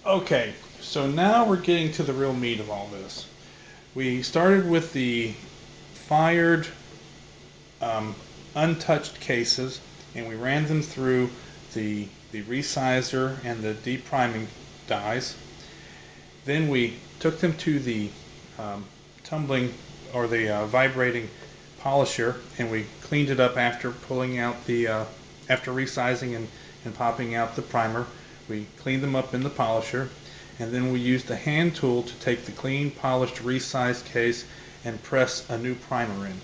Okay, so now we're getting to the real meat of all this. We started with the fired, um, untouched cases, and we ran them through the resizer and the depriming dies. Then we took them to the um, tumbling or the vibrating polisher, and we cleaned it up after pulling out the after resizing and popping out the primer. We cleaned them up in the polisher, and then we used the hand tool to take the clean, polished, resized case and press a new primer in.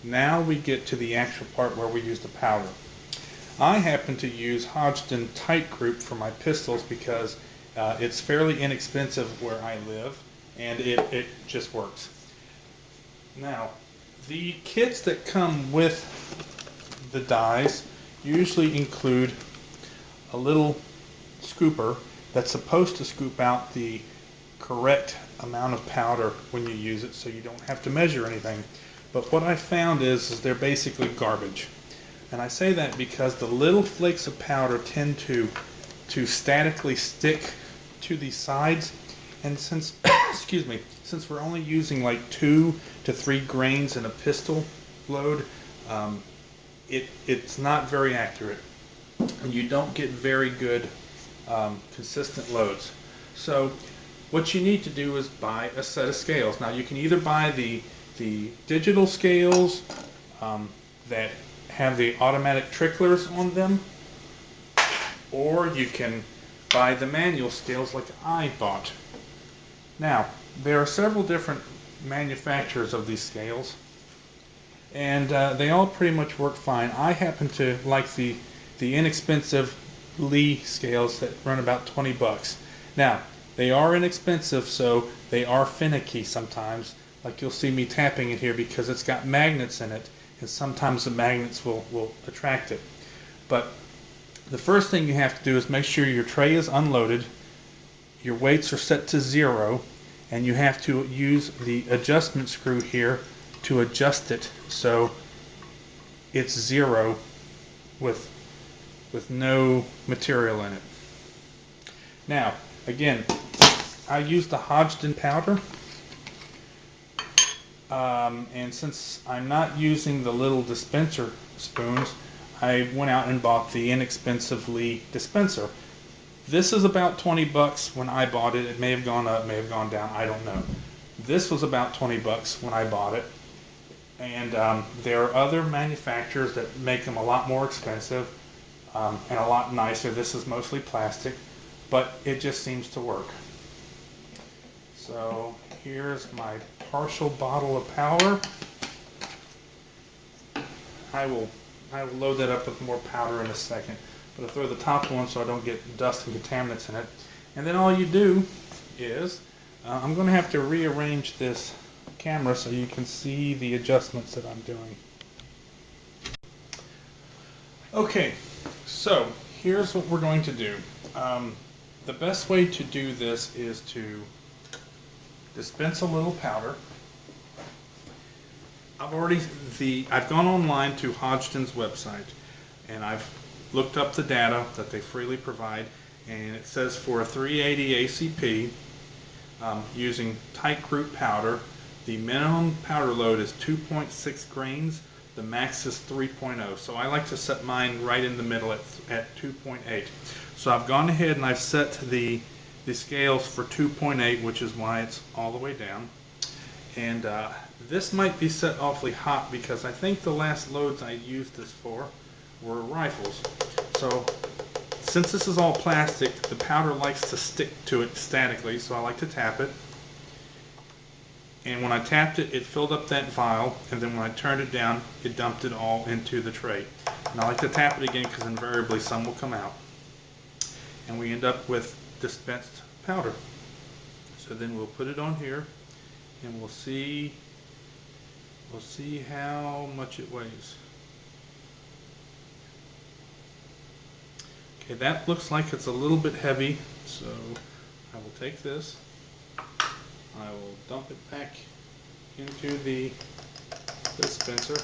Now we get to the actual part where we use the powder. I happen to use Hodgdon Tight Group for my pistols because it's fairly inexpensive where I live, and it just works. Now, the kits that come with the dies usually include a little scooper that's supposed to scoop out the correct amount of powder when you use it so you don't have to measure anything. But what I found is they're basically garbage. And I say that because the little flakes of powder tend to statically stick to the sides. And since, excuse me, since we're only using like 2 to 3 grains in a pistol load, um, it's not very accurate, and you don't get very good consistent loads. So what you need to do is buy a set of scales. Now you can either buy the digital scales um, that have the automatic tricklers on them, or you can buy the manual scales like I bought. Now, there are several different manufacturers of these scales, and they all pretty much work fine. I happen to like the inexpensive Lee scales that run about 20 bucks. Now, they are inexpensive, so they are finicky sometimes. Like you'll see me tapping it here because it's got magnets in it, and sometimes the magnets will attract it. But the first thing you have to do is make sure your tray is unloaded, your weights are set to 0, and you have to use the adjustment screw here to adjust it so it's 0 with no material in it. Now, again, I use the Hodgdon powder, and since I'm not using the little dispenser spoons, I went out and bought the inexpensive Lee dispenser. This is about 20 bucks when I bought it. It may have gone up, may have gone down, I don't know. This was about 20 bucks when I bought it. And there are other manufacturers that make them a lot more expensive and a lot nicer. This is mostly plastic, but it just seems to work. So here's my partial bottle of powder. I will I will load that up with more powder in a second. But I'll throw the top one so I don't get dust and contaminants in it. And then all you do is, I'm going to have to rearrange this camera so you can see the adjustments that I'm doing. Okay, so here's what we're going to do. Um, the best way to do this is to dispense a little powder. I've gone online to Hodgdon's website, and I've looked up the data that they freely provide, and it says for a 380 ACP using tight group powder, the minimum powder load is 2.6 grains. The max is 3.0. So I like to set mine right in the middle at 2.8. So I've gone ahead and I've set the scales for 2.8, which is why it's all the way down. And this might be set awfully hot because I think the last loads I used this for were rifles. So since this is all plastic, the powder likes to stick to it statically, so I like to tap it. And when I tapped it, it filled up that vial, and then when I turned it down, it dumped it all into the tray. And I like to tap it again because invariably some will come out. And we end up with dispensed powder. So then we'll put it on here, and we'll see how much it weighs. Okay, that looks like it's a little bit heavy, so I will take this, I will dump it back into the dispenser,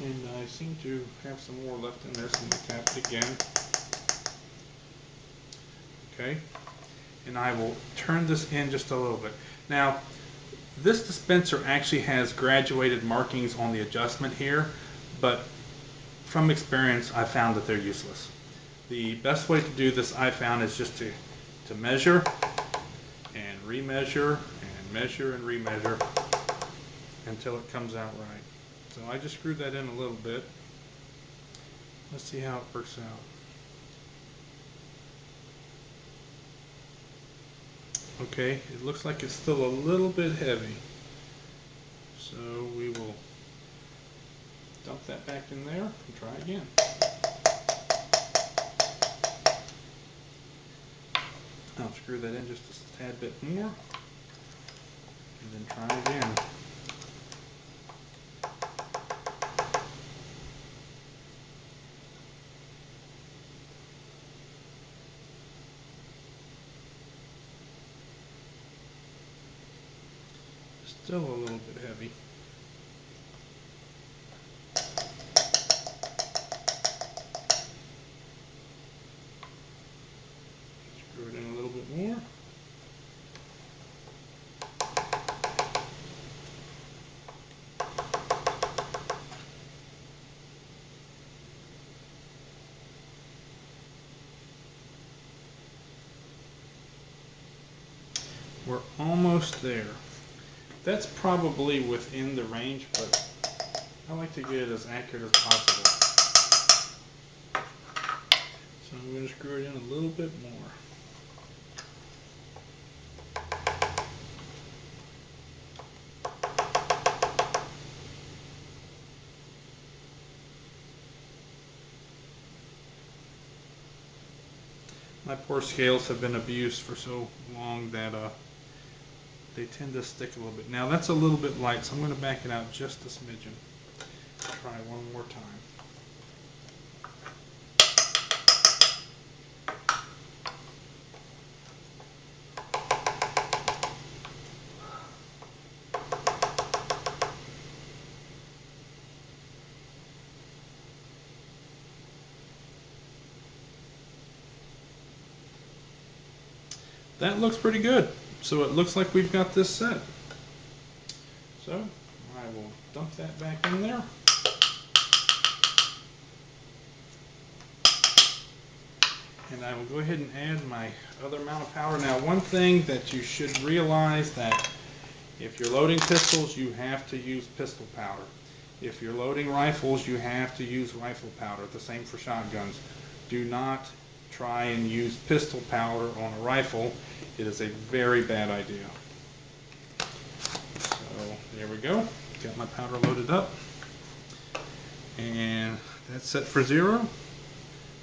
and I seem to have some more left in there, so I'm going to tap it again. Okay, and I will turn this in just a little bit. Now, this dispenser actually has graduated markings on the adjustment here, but from experience, I found that they're useless. The best way to do this, I found, is just to measure and remeasure and measure and remeasure until it comes out right. So I just screwed that in a little bit. Let's see how it works out. Okay, it looks like it's still a little bit heavy. So we will dump that back in there and try again. I'll screw that in just a tad bit more and then try again. Still a little bit heavy. Screw it in a little bit more. We're almost there. That's probably within the range, but I like to get it as accurate as possible. So I'm going to screw it in a little bit more. My poor scales have been abused for so long that they tend to stick a little bit. Now that's a little bit light, so I'm going to back it out just a smidgen. Try one more time. That looks pretty good. So it looks like we've got this set. So I will dump that back in there. And I will go ahead and add my other amount of powder. Now, one thing that you should realize, that if you're loading pistols, you have to use pistol powder. If you're loading rifles, you have to use rifle powder. The same for shotguns. Do not try and use pistol powder on a rifle. It is a very bad idea. So there we go. Got my powder loaded up. And that's set for 0.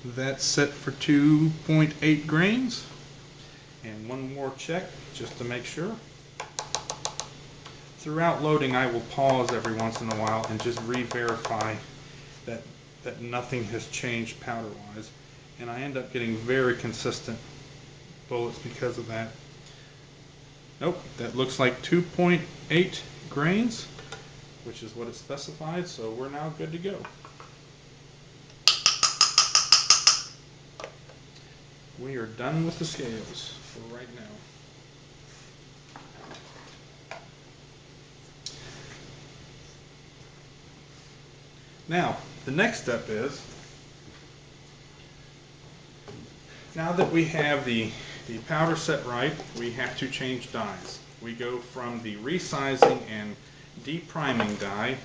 That's set for 2.8 grains. And one more check just to make sure. Throughout loading, I will pause every once in a while and just re-verify that nothing has changed powder-wise. And I end up getting very consistent bullets because of that. Nope, that looks like 2.8 grains, which is what it specified, so we're now good to go. We are done with the scales for right now. Now, the next step is, now that we have the powder set right, we have to change dyes. We go from the resizing and depriming dye.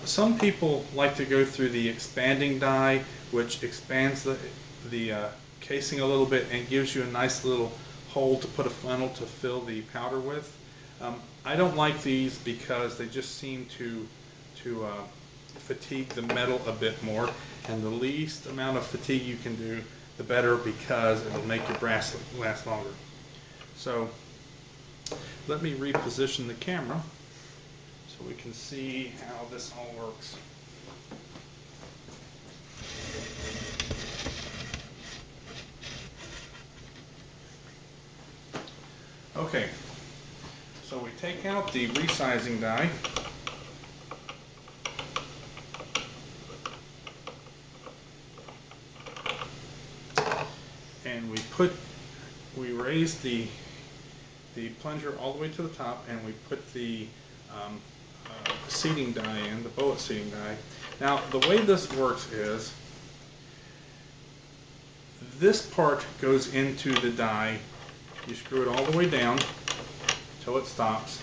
Some people like to go through the expanding dye, which expands the casing a little bit and gives you a nice little hole to put a funnel to fill the powder with. I don't like these because they just seem to fatigue the metal a bit more, and the least amount of fatigue you can do, the better, because it'll make your brass last longer. So let me reposition the camera so we can see how this all works. Okay, so we take out the resizing die. and we raise the plunger all the way to the top, and we put the seating die in, the bullet seating die. Now the way this works is this part goes into the die. You screw it all the way down until it stops.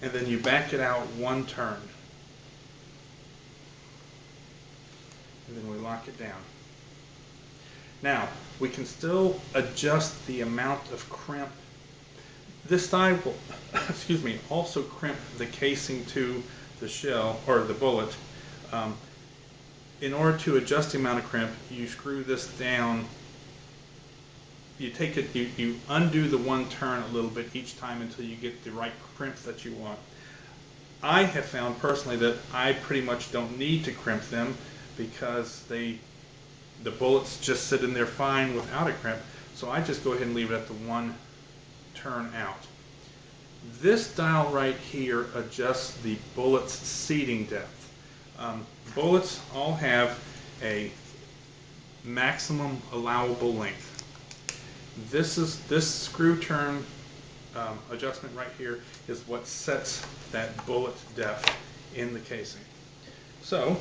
And then you back it out one turn. And then we lock it down. Now, we can still adjust the amount of crimp. This die will, excuse me, also crimp the casing to the shell, or the bullet. In order to adjust the amount of crimp, you screw this down. You take it, you undo the one turn a little bit each time until you get the right crimps that you want. I have found personally that I pretty much don't need to crimp them because the bullets just sit in there fine without a crimp, so I just go ahead and leave it at the one turn out. This dial right here adjusts the bullet's seating depth. Bullets all have a maximum allowable length. This screw turn adjustment right here is what sets that bullet depth in the casing. So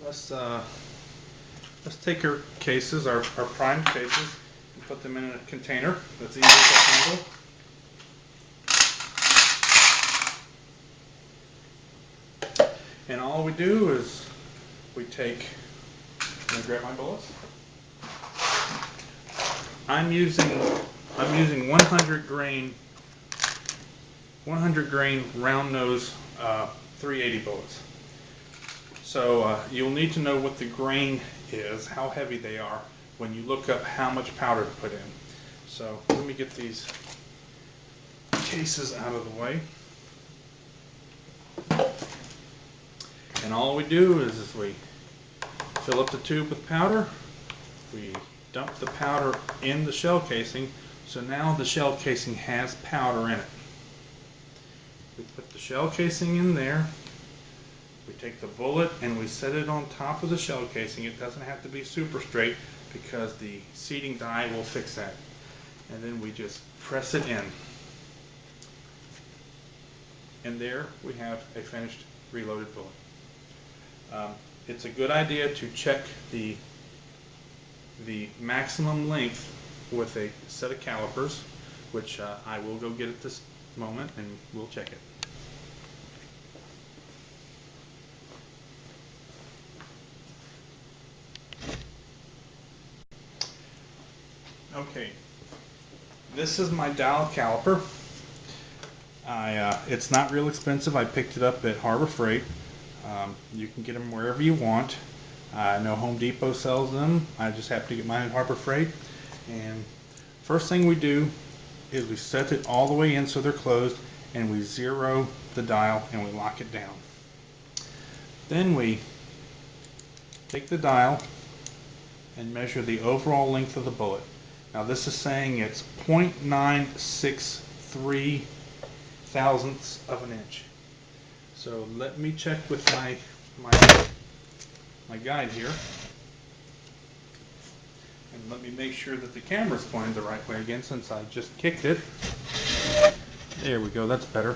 let's take our cases, our primed cases, and put them in a container that's easy to handle. And all we do is we take, I'm going to grab my bullets. I'm using 100 grain round nose 380 bullets. So you'll need to know what the grain is, how heavy they are, when you look up how much powder to put in. So let me get these cases out of the way. And all we do is we fill up the tube with powder, we dump the powder in the shell casing, so now the shell casing has powder in it. We put the shell casing in there, we take the bullet and we set it on top of the shell casing. It doesn't have to be super straight because the seating die will fix that. And then we just press it in. And there we have a finished reloaded bullet. It's a good idea to check the maximum length with a set of calipers, which I will go get at this moment and we'll check it. Okay, this is my dowel caliper. It's not real expensive. I picked it up at Harbor Freight. You can get them wherever you want. I know Home Depot sells them. I just happen to get mine at Harbor Freight. And first thing we do is we set it all the way in so they're closed, and we zero the dial and we lock it down. Then we take the dial and measure the overall length of the bullet. Now this is saying it's 0.963 thousandths of an inch. So let me check with my guide here. And let me make sure that the camera's pointed the right way again since I just kicked it. There we go, that's better.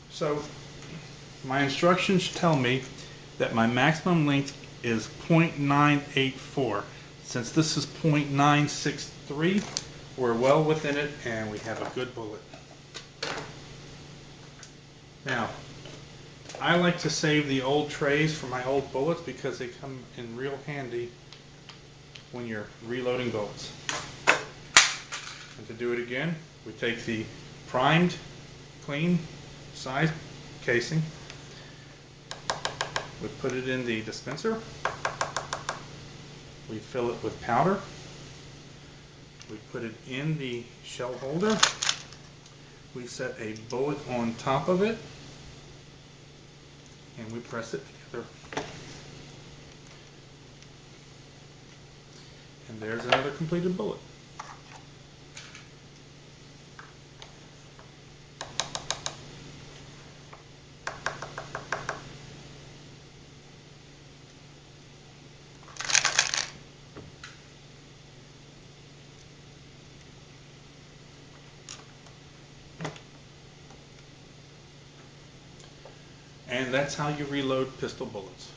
So my instructions tell me that my maximum length is 0.984. Since this is 0.963, we're well within it and we have a good bullet. Now, I like to save the old trays for my old bullets because they come in real handy when you're reloading bullets. And to do it again, we take the primed, clean size casing, we put it in the dispenser, we fill it with powder, we put it in the shell holder, we set a bullet on top of it, and we press it together. And there's another completed bullet. And that's how you reload pistol bullets.